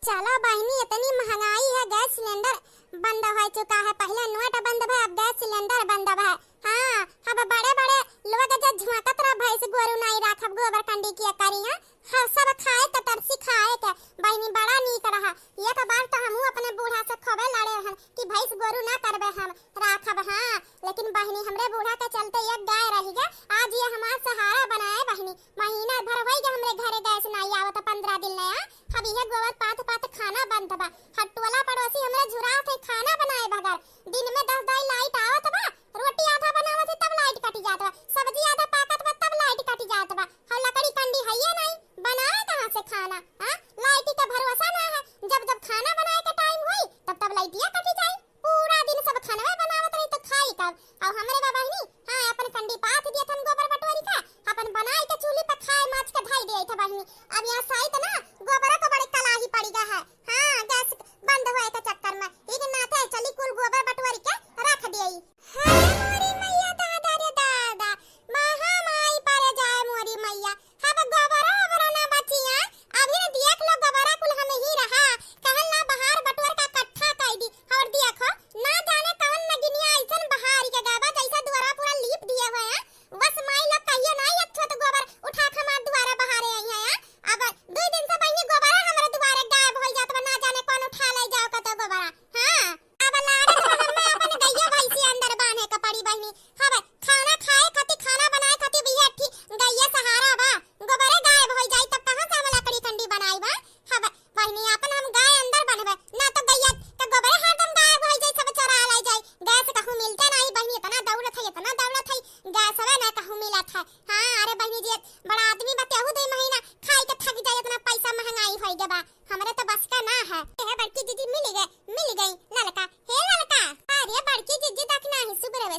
चला बहनी, इतनी महंगाई है, गैस सिलेंडर बंद हो चुका है। पहले नोट बंद है, अब गैस सिलेंडर बंद है। हाँ, अब बड़े बड़े लोग जो झुमकत रह भैंस गोरू नहीं राखब गोबर कंडी किया करी है। हाँ, सब खाए के तरसी खाए के बहनी बड़ा नीक रहा। एक बार तो हम अपने बूढ़ा से खबे लड़े हन कि भैंस गोरू ना करबे हम राखब। हाँ, लेकिन बहनी हमरे बूढ़ा के चलते एक गाय रही है। आज ये हमार सहारा बनाए बहनी। महीना भर हो गया हमरे घरे गैस नहीं आवत, 15 दिन नया। अब यह गोबर पात पात खाना बंद बा। हटोला पड़ोसी हमरे झुरा थे खाना बनाए बगैर। दिन में 10 दाई लाइट आवत बा, रोटी आधा बनावत तब लाइट कटी जात बा, सब्जी आधा पाकत बा तब लाइट कटी जात बा। हम लकड़ी कंडी हइये नहीं, बनाए कहां से खाना? हां, लाइट का भरोसा ना है। जब जब खाना बनाए के टाइम होई तब तब लाइटिया कटी जाई। पूरा दिन सब खाना बनावत रही तो खाई कब? और हमरे बाबा ही हां अपन कंडी पात दिए थन गोबर बटोरी का, अपन बनाए के चूल्ही पे खाए माछ के धाई देई था बहनी। अब यहां साइड ना गोबर को बड़ी कलाही पड़ी गा है। हां, गैस बंद होए के चक्कर में एक नाते चली कुल गोबर बटोरी के रख देई। हां मोरी मैया दादा रे दादा, महा माई पर जाए मोरी मैया। अब गोबरा ओबरा ना बचिया, अभी देख लो गोबरा कुल हम ही रहा। कहल ना बाहर बटोर का कट्ठा कई दी। और देखो ना जाने कौन नगिनिया ऐसन बहार के गाबा जैसा द्वारा पूरा लीप दिए हुए हैं। बस माई लोग कहियो ना एक छोट गोबर उठा के हमार द्वारा बहारे आई है। अब 2 दिन से बहनी गोबरा हमरे द्वारे गायब हो जात बा, ना जाने कौन उठा ले जाओ कतो गोबरा। हां, अब लाड़त हमें अपन गैया भैंसी अंदर बांधे के पड़ी बहनी। अब खाना खाए खाती खाना बनाए खाती भी अठी गैया सहारा बा। गोबरे गायब हो जाई तब कहां से हम लकड़ी कंडी बनाई बा? अब बहनी अपन हम गाय अंदर बनबे ना तो गैया के गोबरे हरदम गायब हो जाई, सब चरा ले जाई। गैस कहूं मिलते नहीं बहनी, इतना दौड़त है गैस हवे ना कहूं मिलत है। हां, अरे बहनी जी बड़ा आदमी बतेहु 2 महीना खाई के थक जाए, इतना पैसा महंगाई होई गे बा। हमरे तो बस का ना है। हे बड़की दीदी मिल गई ललका। हे ललका, अरे बड़की दीदी देखना ही सुबरवे।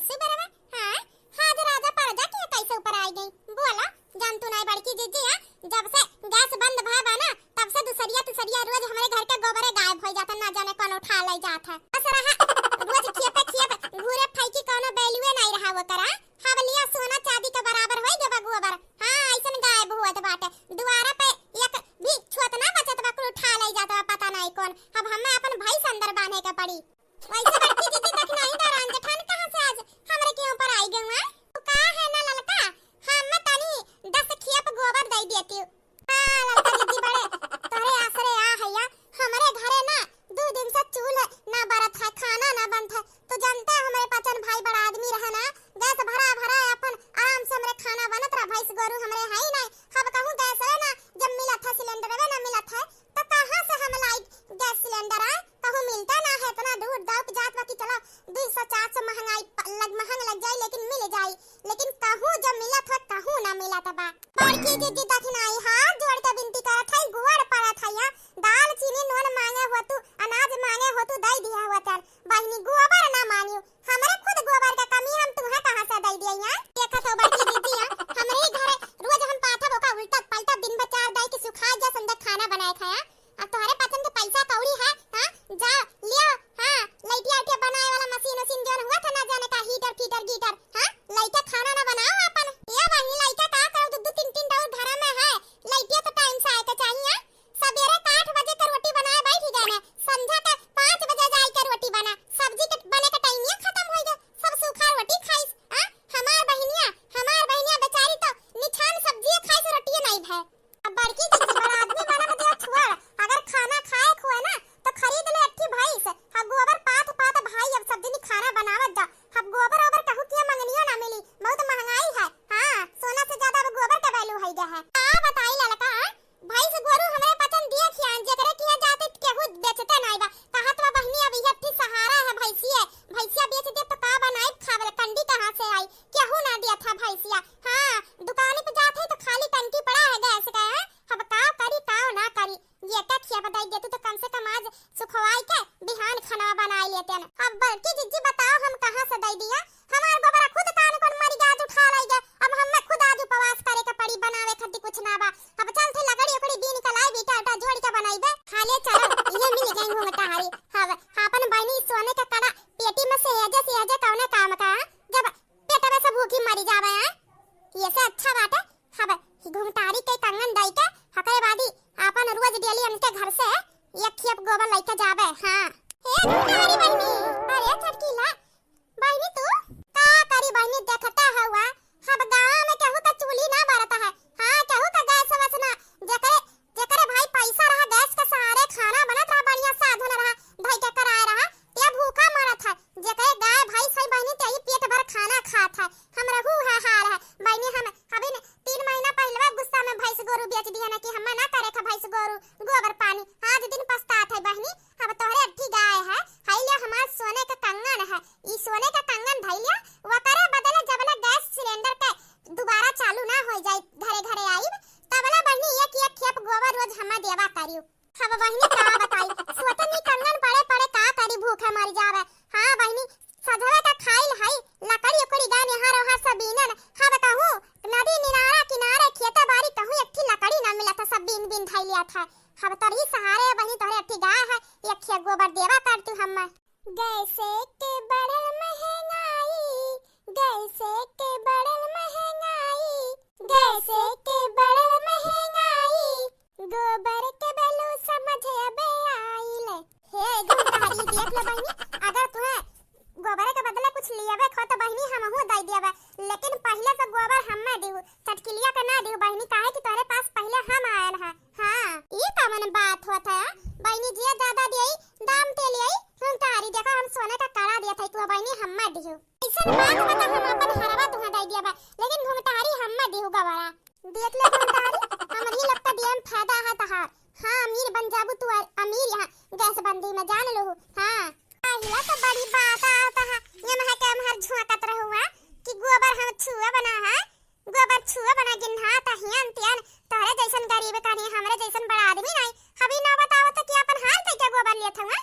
हां, हाज राजा परजा के कैसे ऊपर आई गई? बोला जान तू नहीं बड़की दीदी है, जब से गैस बंद भा बा ना तब से दूसरिया रोज हमारे घर के गोबरे गायब हो जाता, ना जाने कौन उठा ले जात है। बस रहा रोज खेपे घूरे फाइकी कोनो वैल्यू नहीं रहा वो करा। हम लिया सोना चांदी के बराबर होई गे बा गोबर। हां, ऐसन गायब होत बाटे। दुआरा पे एक भी छोट ना बचत बा, कुल उठा ले जात बा, पता नहीं कौन। अब हमें अपन भैंस अंदर बांधे के पड़ी। वैसे बड़की दीदी देखना ही दरान जेठान कहां से आज हमरे के ऊपर आई गई है? का है ना ललका, हम तनी 10 खेप गोबर दे देती। हां ललका दीदी बड़े तोरे आसरे आ हैया। हमरे घरे ना 2 दिन से चूल्हा ना बरत है, खाना ना बनत है। तो जानते हैं हमारे पाचन भाई बड़ा आदमी रहा ना, गैस भरा अपन आराम से हमरे खाना बनत रहा। भैंस गोरू हमरे है ही नहीं। अब कहूं गैस है ना जब मिला था सिलेंडर वे ना मिला था तो कहां से हम लाइट गैस सिलेंडर आए? कहूं मिलता ना है, इतना दूर दौड़ जात बाकी चलो 200-400 महंगाई महंग लग जाए लेकिन मिल जाए। लेकिन कहूं जब मिला था कहूं ना मिला था बा। बड़की दीदी देखना आई हाथ जोड़ के विनती करत है, गुड़ पड़त है। दाल चीनी नून मांगे हो तू, अनाज मांगे हो तू, दे दिया हुआ तर बहनी गोबर ना मानियो। हमरे खुद गोबर का कमी हम तुम्हें कहां से दे दिए यार? देखा तो बड़की दीदी हमरे घरे रोज हम पाथा बोका उल्टा पलटा दिन भर 4 दाई के सुखा जा संदे खाना बनाए खाया। अब तुम्हारे पाचन के पैसा कौड़ी है? हां, जा लियो। हां, लाइटिया बनाए वाला मशीन जोन हुआ था ना जाने का हीटर गीटर। हां, लाइटा खाना ना बनाओ अपन। ये बहनी लाइटा का करो 2-3 डाउर घर में है। लाइटिया तो टाइम से आए के चाहिए। सवेरे 8 बजे का रोटी बनाए बैठ गए ना, संध्या के 5 बजे जाए के रोटी बना। सब्जी के बने का टाइम ये खत्म हो गया, सब सूखा रोटी खाइस। हां, हमार बहनिया बेचारी तो निछान सब्जी खाइस, रोटी नहीं भे। अब बड़की दीदी बड़ा आदमी बना दिया छुआ। अगर खाना खाए खोए ना तो खरीद ले अट्ठी भैंस। अब गोबर पात भाई अब सब्जी नहीं खाना बनावत जा। अब गोबर ओबर कहू किया मंगनियो ना मिली, बहुत महंगाई है। हां, सोना से ज्यादा अब गोबर का वैल्यू है गया है। आ बताई ललका, भैंस गोरू हमरे पचन दिए खिया जेकरे किया जाते केहू बेचते नहीं बा। कहत बा बहनी अब इहठी सहारा है भैंसिया बेच दे तो का बनाई खावल कंडी कहां से आई? केहू ना दिया था भैंसिया। हां, दुकान पे जाते तो खाली टंकी पड़ा है गैस का। अब का ना करी ये का खिया बताई देतु तो कम से कम आज सुखवाई के बिहान खाना बना लेते हैं। अब बल्कि जीजी बताओ हम कहां से दे दिया? हमार गोबरा खुद कान कोन मरी गाज उठा लाई गे। अब हमें खुद आज उपवास करे के पड़ी, बनावे खातिर कुछ ना बा। अब चल थे लकड़ी उकड़ी भी निकलाई बेटा जोड़ के बनाईबे खाले चलो ये मिल गई घूमता हारी। अब अपन बहनी सोने का कड़ा पेटी में से हेजे कौने काम का जब पेट में से भूखी मरी जावे है, ये से अच्छा बात है। अब घूमतारी के कंगन दई के हकरे बादी अपन रोज डेली उनके घर से एक भाई का जाबे। हां हे तुम्हारी बहनी, अरे छटकीला बहनी तू का करी बहनी देखता हुआ हम गांव में केहू का चूल्ही ना बरता है। हां केहू का गैस वसना जकरे जकरे भाई पैसा रहा गैस के सहारे खाना बनत रहा बढ़िया साधन रहा भाई के कराए रहा ते भूखा मरत है। जकरे गाय भाई सही बहनी ते पेट भर खाना खात है। हम रहू है हार है बहनी। हम अभी 3 महीना पहले गुस्सा में भैंस गोरू बेच दिया ना कि हम ना करे का भैंस गोरू गोबर पानी। आज दिन पछतात है बहनी। अब तोहरे अट्ठी गाय है हाइले हमार सोने का कंगन है। ई सोने का कंगन धैलिया वकरे बदले जबले गैस सिलेंडर के दोबारा चालू ना हो जाए घरे घरे आईब तबला बहनी एक खेप गोबर रोज हम देवा करियो। अब बहनी का बताई सोतनी कंगन पड़े पड़े का करी भूखे मर जावे। हां बहनी सधवे का खाइल है लकड़ी उकड़ी गाने हार हार सब बीनन। हम कहूं नदी किनारा किनारे खेता बाड़ी कहूं एक लकड़ी ना मिलत सब बीन बीन धैलिया था। हम तरी सहारे बहनी तोरे अट्ठी गाय है एक खेप गोबर देवा कर तू हम। गैसे के बढ़ल महंगाई, गैसे के बढ़ल महंगाई, गैसे के बढ़ल महंगाई, गोबर के बेलू समझ अबे आइले। हे गुंडारी देख ले बहनी अगर तू गोबर के बदले कुछ लियावे खो तो बहनी हमहू दे देबे लेकिन पहले से गोबर हम्मे देहु चटकिलिया के ना देहु बहनी काहे कि तोरे पास पहले हम आयल है। हां ई त मन बात होता है बहनी जी ज्यादा देई दाम ते ले हम तारी देखो हम सोने का कड़ा दिया था तू बहनी हम्मे देहु ऐसा बात बता हम अपन हरवा तुहा दे देबे लेकिन घुमतारी हम्मे देहु गोबरा देख ले घुमतारी हमरी लगता दिए में फायदा है तहार। हां अमीर बन जाबू तू अमीर यहां गैस बंदी में जान लो। हां आहिला तो बड़ी बात आता है ये महा के हम हर झुआकत रहुआ कि गोबर हम छुआ बना है गोबर छुआ बना गिन्हा त हियन तियन तोरे जैसन गरीब कहानी हमरे जैसन बड़ा आदमी नहीं अभी ना बताओ तो कि अपन हाल तक के गोबर लेत हवा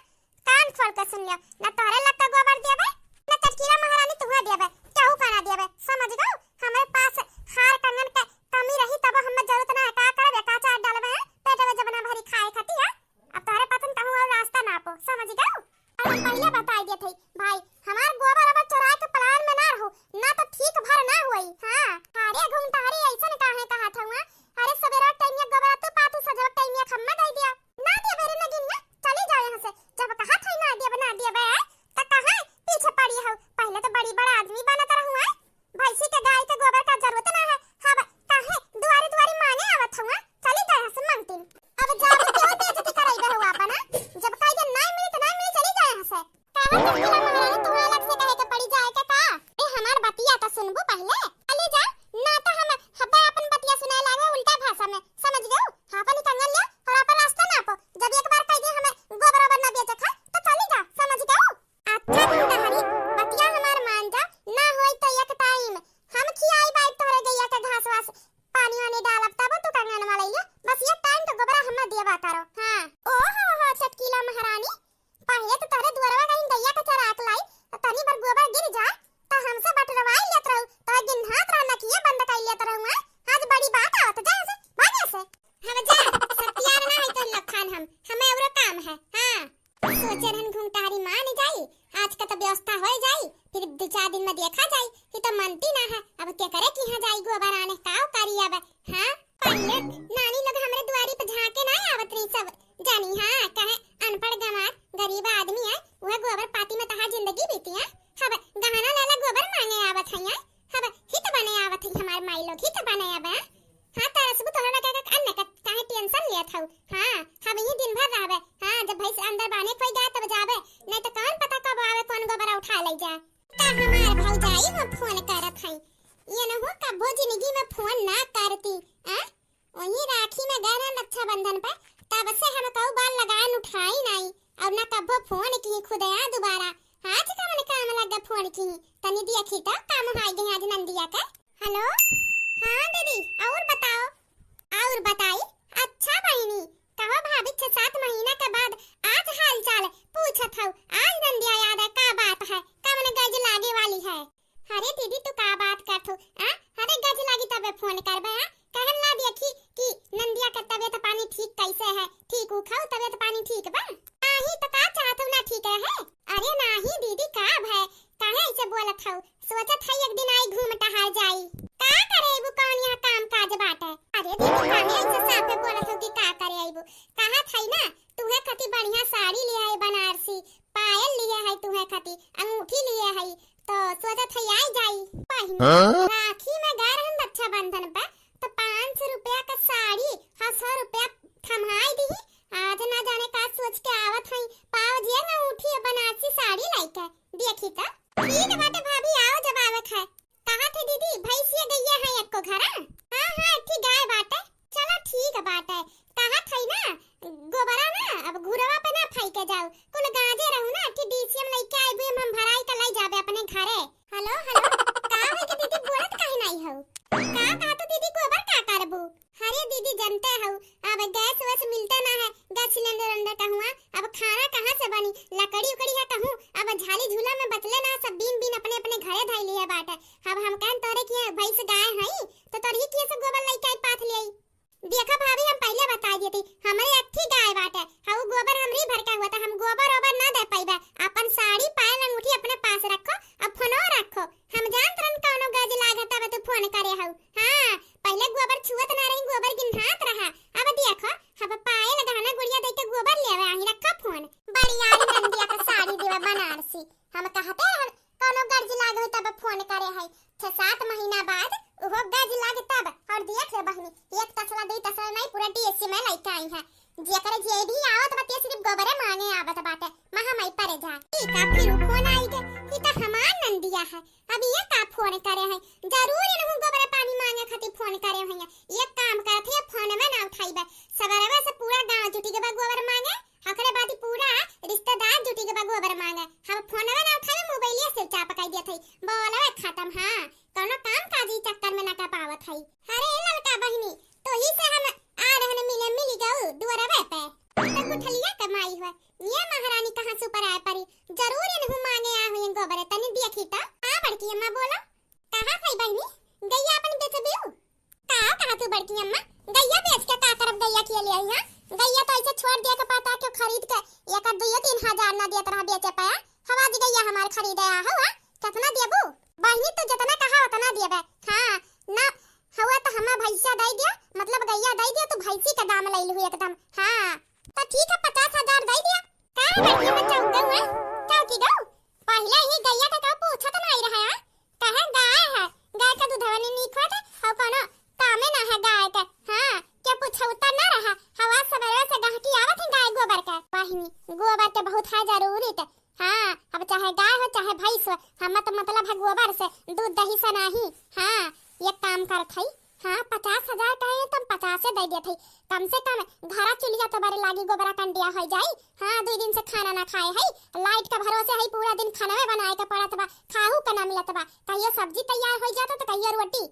कान खोल के सुन लियो ना तोरे लग का गोबर देबे ना चटकीला महारानी तुहा देबे केहू का ना देबे समझ गओ। हमरे पास हार कंगन के कमी रही तब हम जरूरत ना का करबे का चाट डालबे पेट में जब ना भरी खाए खाती है अब तोरे पतन कहूं और रास्ता ना पो समझ गओ। हम पहले बता दिए थे भाई हमार गोबर अब चुराए के प्लान में ना रहो ना तो ठीक भर ना होई। हां अरे घूमतारी ऐसन काहे कहा था हुआ अरे सवेरा टाइम में गोबर तू पातू सजव टाइम में खम्मा दे दिया ना दे बेरे ना गिनिया चली जाओ यहां से जब कहा था ना दे बना दिया बे त कहां पीछे पड़ी हो पहले तो बड़ी बड़ा आदमी बनत रहूं है भैंसी के गाय के गोबर का जरूरत ना है। हां काहे दुआरी दुआरी मांगे आवत हुआ चली जाओ यहां से मांगती अब जाबे क्यों बेइज्जती कराइबे हो अपना जब काहे के ना मिले तो ना मिले चली जाओ यहां से काहे चटकीला महारानी तू अलग से कहे के पड़ी जाए के का ए हमार बतिया तो सुनबू पहले चली जा ना तो हम हबे अपन बतिया सुनाए लागे उल्टा भाषा में समझ गओ। हां अपन कंगन ले और अपन रास्ता ना पो जब एक बार कह दे हमें गोबर ओबर ना बेचे खा तो चली जा समझ गओ। अच्छा गुंडारी बतिया हमार मान जा ना होई तो एक टाइम हम खियाई बाइक तोरे गैया के घास वास पानी वानी डालब तब तू कंगन वाला ले बस ये टाइम तो गोबरा हम देवा करो। हां ओ हो चटकीला महारानी पहले तो तोरे दुआरवा कहीं गैया के चराक लाई तो तनी बार गोबर गिर जा तो हमसे बटरवाई लेत रहू तो दिन हाथ रहना किए बंद कर लेत रहू आज बड़ी बात आवत जा से भागे से हम जा सत्यार ना है तो लखान हम हमें और काम है। हां सोचे रहन घूमतारी मान जाई आज का तो व्यवस्था हो जाई फिर 2-4 दिन में देखा जाई ये तो मनती ना है अब क्या करे कि हां जाई गोबर आने काव करी अब। हां पहले नानी लोग हमरे दुआरी पे झांके ना आवत रही सब जानी। हां कहे अनपढ़ गमार गरीब आदमी है वह गोबर पाती में तहा जिंदगी बीती है हब गहना लाला गोबर मांगे आवत है हब हित बने आवत है हमार माई लोग हित बने अब। हां तरसबू तोहरा का अन्ने का काहे टेंशन लेत हऊ। हां हम ही दिन भर रहबे। हां जब भैंस अंदर बाने कोई जाए तब जाबे नहीं तो कौन पता कब आवे कौन गोबर उठा ले जा ता हमार भौजाई हो फोन करत है ये न हो कबो जिंदगी में फोन ना करती आ वही राखी में गए रक्षाबंधन पे तब से हम कहू बाल लगान उठाई नहीं और ना कबो फोन की खुदया दोबारा आज का मन काम लगा फोन की तनी दिया खीटा काम हाई गए आज नंदिया का। हेलो हां दीदी और बताई अच्छा बहनी कहो भाभी 6-7 महीना के बाद आज हाल चाल पूछत हूं आज नंदिया याद है का बात है कमन गज लागे वाली है। अरे दीदी तू का बात करत हो अरे गज लागी तबे फोन करबे कहल ना देखी कि नंदिया का तबीयत पानी ठीक कैसे है ठीक हो खाओ तबीयत पानी ठीक बा नाही तो का चाहत हो ना ठीक रहे। अरे नाही दीदी का है काहे ऐसे बोलत हो सोचत है एक दिन आई घूम टहल जाई का करे वो कौन यहां काम काज बाटे। अरे दीदी काहे ऐसे साफे बोलत हो कि का करे आइबो कहा थई ना तुहे कति बढ़िया साड़ी ले खाती अंगूठी लिए है तो सोचत है आई जाई पहिन राखी में गए रहन रक्षाबंधन पे तो 500 रुपया का साड़ी 100 रुपया थमाई दी आज ना जाने का सोच के आवत है पाव जे ना उठी बनारसी साड़ी लाइके देखी त ठीक बाटे भाभी आओ जब आवत है कहां थे दीदी भैंसिया गईया है एक को घर हां ठीक गाय बाटे चलो ठीक बाटे कहां थई ना गोबरा ना अब घुरवा पे ना फाई के जाओ कुल गाजे रहू ना कि डीसीएम लेके आई भी हम भराई के लाई जाबे अपने घरे हेलो का है के दीदी बोलत काहे नहीं हो का तो दीदी गोबर का करबू अरे दीदी जानते हो अब गैस वैस मिलता ना है गैस सिलेंडर अंदर का हुआ अब खाना कहां से बनी लकड़ी उकड़ी है कहूं अब झाली झूला में बचले ना सब बीन बीन अपने अपने घरे धाई लिए बाटे अब हम कहन तोरे की भैंस गाय हई तो तोरी की से गोबर लेके आई पाथ ले देखा भाभी हम पहले बता दिए थी हमारी अच्छी गाय बाटे हाउ गोबर हमरी भर का हुआ था हम गोबर ओबर ना दे पाइबे अपन साड़ी पायल अंगूठी अपने पास रखो अब फोनो रखो हम जान तुरंत कोनो गज लागत अब तू फोन करे हाउ हां पहले गोबर छुअत ना रही गोबर गिनहात रहा अब देखो अब पायल गहना गुड़िया दे के गोबर लेवे आही रखा फोन बढ़िया नंदिया का साड़ी देवे बनारसी हम कहते कोनो गज लागे तब फोन करे है 6-7 महीना बाद वो गज लागे तब और देख ले बहनी एक तसला दे तसला नहीं पूरा डीएससी में लेके आई है जेकर जे भी आवत बाटे सिर्फ गोबरे मांगे आवत बाटे महा मई परे जा ई का फिर फोन आई के ई त हमार नंदिया है अब ये का फोन करे है जरूर इनहु गोबरे पानी मांगे खातिर फोन करे है एक काम करथे फोन में ना उठाइबे सवेरे से पूरा गांव जुटी के गोबर मांगे हकरे बाती पूरा रिश्तेदार जुटी के गोबर मांगे हम फोन में ना उठावे मोबाइल से चापकाई देत है बोले खत्म हां कोनो काम काजी चक्कर में ना का पावत है अरे लड़का बहिनी तो ही से हम आ रहने मिली गऊ दुआरे पे तो गुठलिया कमाई हुआ ये महारानी कहां से ऊपर आए परी जरूर इनहु मांगे आ हुए गोबर तनी देखी त आ बड़की अम्मा बोलो कहां है बहिनी गैया अपन बेच बियो कहां तू बड़की अम्मा गैया बेच के का करब गैया के लिए यहां गैया तो ऐसे छोड़ दिया के पता क्यों खरीद के एक 2-3 हजार ना दिया तरह बेचे पाया हवा दी गैया हमार खरीदे आ हुआ कितना देबू बहिनी तो जितना कहा उतना देबे हां ना हुआ तो हमा भैंसा दे दिया मतलब गैया दे दिया तो भैंसी का दाम ले लू एकदम हां तो ठीक है 50,000 दे दिया का है बहिनी में चौका हुआ क्या की गौ पहले ही गैया का पूछत नहीं रहा है कहे गाय का दूधवानी नीक होत हो कोनो कामे ना है गाय का हां क्या पूछा उतर ना रहा हवा सवेरे से गहकी आवत है गाय गोबर का बहिनी गोबर के बहुत है जरूरी है हां अब चाहे गाय हो चाहे भैंस हो हम तो मतलब है गोबर से दूध दही से नहीं हां ये काम करत है हां 50,000 कहे तुम 50 से दे देत है कम से कम घरा चुलिया तो बारे लागी गोबरा कंडिया हो जाई हां 2 दिन से खाना ना खाए है लाइट का भरोसे है पूरा दिन खाना में बनाए के पड़त बा खाहू का ना मिलत बा कहियो सब्जी तैयार हो जाता तो कहियो रोटी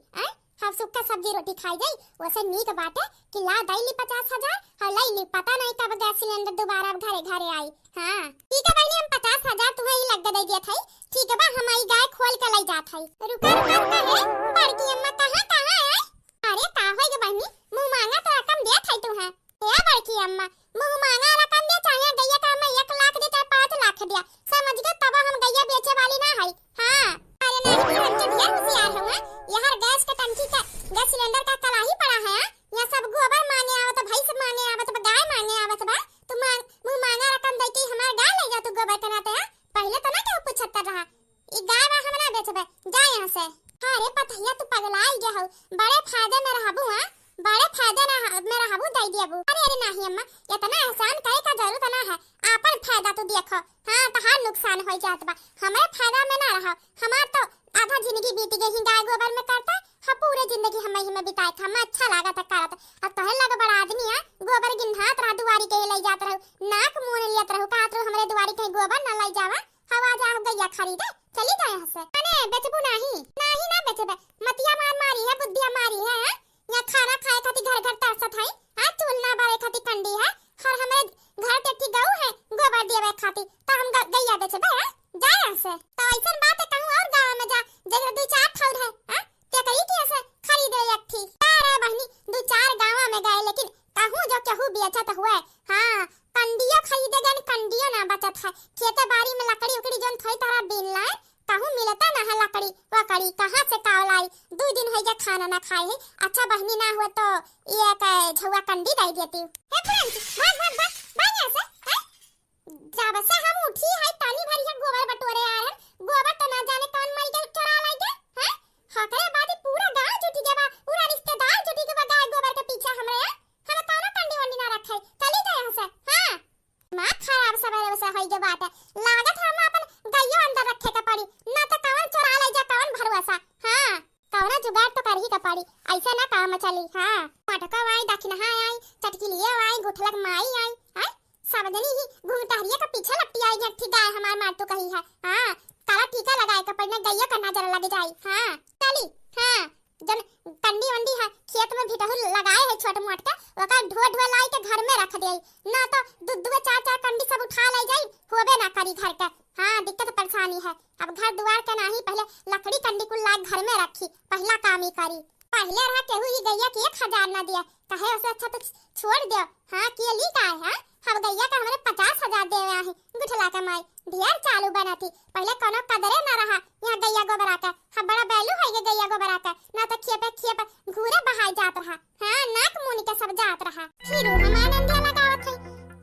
हम सुक्का सब्जी रोटी खाई जाई वैसे नीक बाटे कि ला दैली 50,000 और लाई पता नहीं कब गैस सिलेंडर दोबारा घरे आई हां ठीक है बहनी हम 50,000 तुम्हें ही लग दे दिए थे ठीक है बा हमारी गाय खोल के ले जात है रुका है बड़की अम्मा कहां है अरे का होय गे बहनी मुंह मांगा तो रकम देत है तू है ए बड़की अम्मा मुंह मांगा रकम दे चाहे गैया का मैं 1 लाख दे चाहे 5 लाख दिया समझ गए तब हम गैया बेचे वाली ना है हां अरे नहीं हम तो दिया होशियार हूं यहां गैस का टंकी का गैस सिलेंडर का कलाही पड़ा है यहां सब गोबर मांगे आवत भैंस मांगे आवत गाय मांगे आवत बा तू मुंह मांगा रकम दे के हमार गाय ले जा तू गोबर कनाते है पहले तो ना क्यों पूछत रहा ई गाय बा हम ना बेचबे जा यहां से अरे पतैया तू पगलाई गे हो बड़े फायदे में रहबू हां बड़े फायदे में रहबू दे दियबू अरे नहीं अम्मा इतना एहसान करे का जरूरत ना है आपन फायदा तू देखो हां तहार नुकसान हो जात बा हमारे फायदा में ना रहो हमार तो आधा जिंदगी बीत गई गाय गोबर में करते हाँ पूरे जिंदगी हम ही में बिताए था हमें अच्छा लगा था करत अब तोहे लग बड़ा आदमी है गोबर गिनहात रहा दुआरी के ले जात रहू नाक मुंह लियत रहू कहत रहू हमरे दुआरी के गोबर न ले जावा हवा जा गैया खरीदे चली जाए यहां से अरे बेचबू नहीं ना बेचबे मतिया मारी है बुद्धिया मारी है या खाना खाए खाती घर तरसत है हां चूल ना बारे खाती कंडी है हर हमरे घर टेटी गऊ है गोबर देवे खाती तो हम गैया बेचबे जा यहां से तो ऐसन बात है कहूं और गांव में जा जगह 2-4 ठौर है हां ते करी कैसे खरीदे एक थी अरे बहनी 2-4 गांव में गए लेकिन कहूं जो केहू बेचत हुए हां कंडियो खरीदे गन कंडियो ना बचत है खेते बाड़ी में लकड़ी उकड़ी जोन थई तारा बिन लाए कहूं मिलता ना है लकड़ी वकड़ी कहां से कावलाई 2 दिन है जे खाना ना खाए है अच्छा बहनी ना हुआ तो ये झुआ कंडी दे देती हे फ्रेंड भाग भाग भाग भाग यहां से जब से हम उठी है तानी भरी है गोबर बटोर आई के बात है। लागत हम अपन गइयो अंदर रखे के पड़ी, ना तो कवन चोरा ले जा कवन भरवसा। हां कवना जुगाड़ तो कर ही के पड़ी, ऐसा ना काम चली। हां मटका आई दक्षिणा आई चटकी लिए आई गुठलक माई आई हैं सावधानी ही घूमटहरिया का पीछे लपटी आई गठी गाय हमार मार तो कही है। हां काला टीका लगाए के पड़ने गइयो का नजर लग जाई। हां चली। हां जन कंडी वंडी है खेत में भिटहु लगाए है छोट मोट के ओका ढो ढो लाई के घर में रख देई, ना तो दू चार चार कंडी सब उठा ले जाई होबे ना करी घर के। हां दिक्कत परेशानी है। अब घर द्वार के नहीं पहले लकड़ी कंडी कुल लाग घर में रखी, पहला काम ही करी। पहले रहा केहू ही गैया के 1000 ना दिया कहे उससे अच्छा तो छोड़ दो। हां के ली का है हम गैया का हमरे 50,000 देवे आहे गुठला का माई ढेर चालू बनाती। पहले कोनो कदरे ना रहा यहां गैया गोबरा का। हां बड़ा बैलू है ये गैया गोबरा का, ना तो खेपे घूरे बहाई जात रहा। हां नाक मुनी के सब जात रहा। फिर हमारे अंधे लगावत है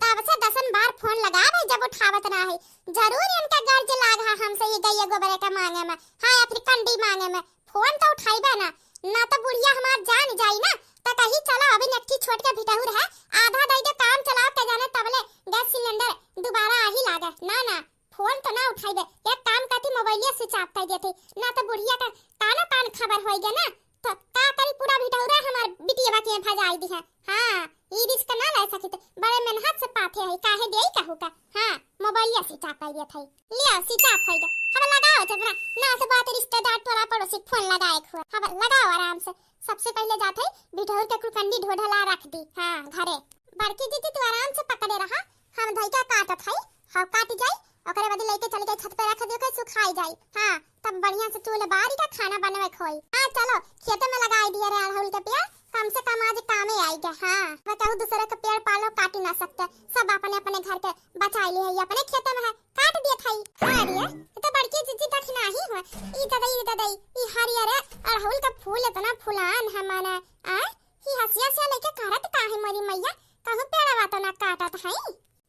तब से 10 बार फोन लगावे जब उठावत ना है। जरूर इनका गर्ज लाग है हमसे ये गैया गोबरा का मांगे में। हां या फिर कंडी मांगे में फोन तो उठाइबे ना तो बुढ़िया हमार जान जाई ना तो कहीं चला अभी नक्की छोट के भिटहुर है आधा दई दे काम चलाओ के जाने तबले गैस सिलेंडर दोबारा आ ही लागे। ना फोन तो ना उठाइबे, एक काम करती मोबाइलिया स्विच ऑफ कर देती, ना तो बुढ़िया का कानो कान खबर होई गे ना तो का करी पूरा भिटहुरा हमार बिटिया के फजाई दी है। हां ई रिस्क ना ले सकी बड़े मेहनत से पाथे है काहे देई कहू का। हां मोबाइलिया स्विच ऑफ कर देत है लिया स्विच ऑफ हो गया। अब लगाओ जरा ना से बात रिश्तेदार टोला पड़ोसी फोन लगाए खुआ। अब लगाओ आराम से। सबसे पहले जाते भिटहुर के कुलकंडी ढोढला रख दी। हां घरे बड़की दीदी तू आराम से पकड़े रहा, हम धई का काटत है हां काट जाई ओकरे बाद लेके चल गए छत पे रख दियो के सुखाई जाई। हां तब बढ़िया से चूल्हे बारी का खाना बनवे खोई। हां चलो खेत में लगाई दिए रे अड़हुल के पेड़ कम से कम आज कामे आएगा। हां बताओ दूसरे के पेड़ पालो काट ना सकते, सब अपने अपने घर के बचा लिए है अपने खेत में है काट दिए थाई। अरे तो बड़की जीजी तक नहीं है ई ददई ई हरियर अड़हुल का फूल इतना फुलान है माने आ ही हसिया से लेके करत काहे मरी मैया कहूं पेड़वा तो ना काटत है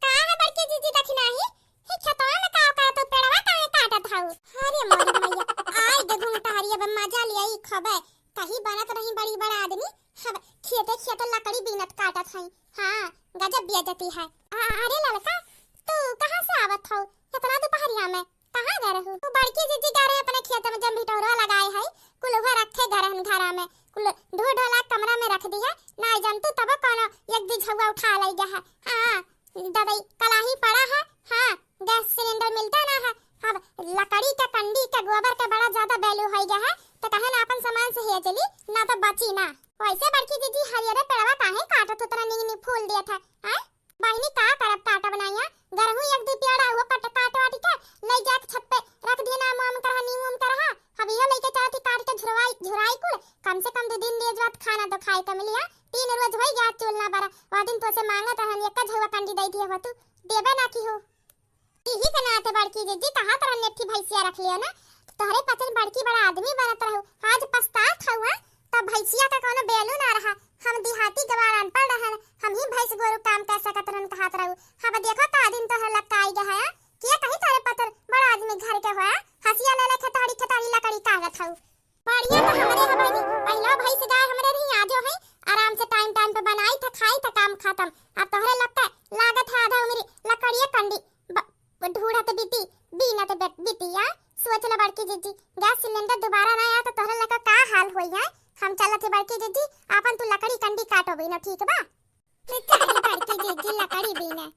का है बड़की जीजी तक नहीं ही खेतवा में का तो पेड़वा काहे काटत हाउ। अरे मरी मैया आई दे घुंटहरिया बे मजा लिया ई खबे कहीं बनत नहीं बड़ी बड़ा आदमी सब खेते लकड़ी बीनत काटत है। हां गजब बेइज्जती है। अरे लड़का तू कहां से आवत हो इतना दोपहरिया में कहां जा रहे हो। तू बड़की जीजी जा रहे अपने खेत में जब भिटौरा लगाए है कुल ओहा रखे घरा में कुल ढो ढोला कमरा में रख दिया ना जंतु तब कोनो एक दी झुआ उठा ले गया है। हां दवाई कलाही पड़ा है। हां गैस सिलेंडर मिलता ना है। अब लकड़ी का कंडी का गोबर का बड़ा ज्यादा वैल्यू हो गया है तो कहे ना अपन सामान से हे चली ना तो बची ना। वैसे बड़की दीदी हरियर पेड़वा काहे काटत उतना नींग फूल दिया था। हैं बहिनी का करब काटा बनाया गरहु एक दी पेड़ा हुआ पट काट वाटी के ले जा के छत पे रख दिया नाम वाम करहा नीम वाम करहा। अब ये लेके चलती काट के झुराई कुल कम से कम 2 दिन ले जात खाना तो खाए तो मिलिया 3 रोज होई गया चूल ना बरा वो दिन तो से मांगत रहन एक झुआ कंडी दई थी हो तू देबे ना की हो। यही बनाते बड़की जीजी कहां तरह नेठी भैंसिया रख लियो ना तोहरे पचन बड़की बड़ा आदमी बनत रहू आज पछतात हुआ तब भैंसिया का कोनो बेलू ना रहा। हम देहाती गवार अनपढ़ रहन हम ही भैंस गोरु काम कर सकत रहन कहत रहू। हम देखो का दिन तो लटकाई गया है के कहीं तारे पतर बड़ा आदमी घर के होया हसिया ले ले खताड़ी लकड़ी कागत हऊ बढ़िया तो हमरे हबनी पहला भैंस गाय हमरे रही आजो है आराम से टाइम पे बनाई था खाई था काम खत्म। अब तोहरे लगता लागत है आधा उम्र लकड़िया कंडी ढूढ़त बीनत बिटिया सोच ले बड़की जीजी गैस सिलेंडर दोबारा ना आया तो तोहरे लगा का हाल होई है। हम चलत बड़की जीजी अपन तू लकड़ी कंडी काटो बीनो ठीक बा। बड़की जीजी लकड़ी बीने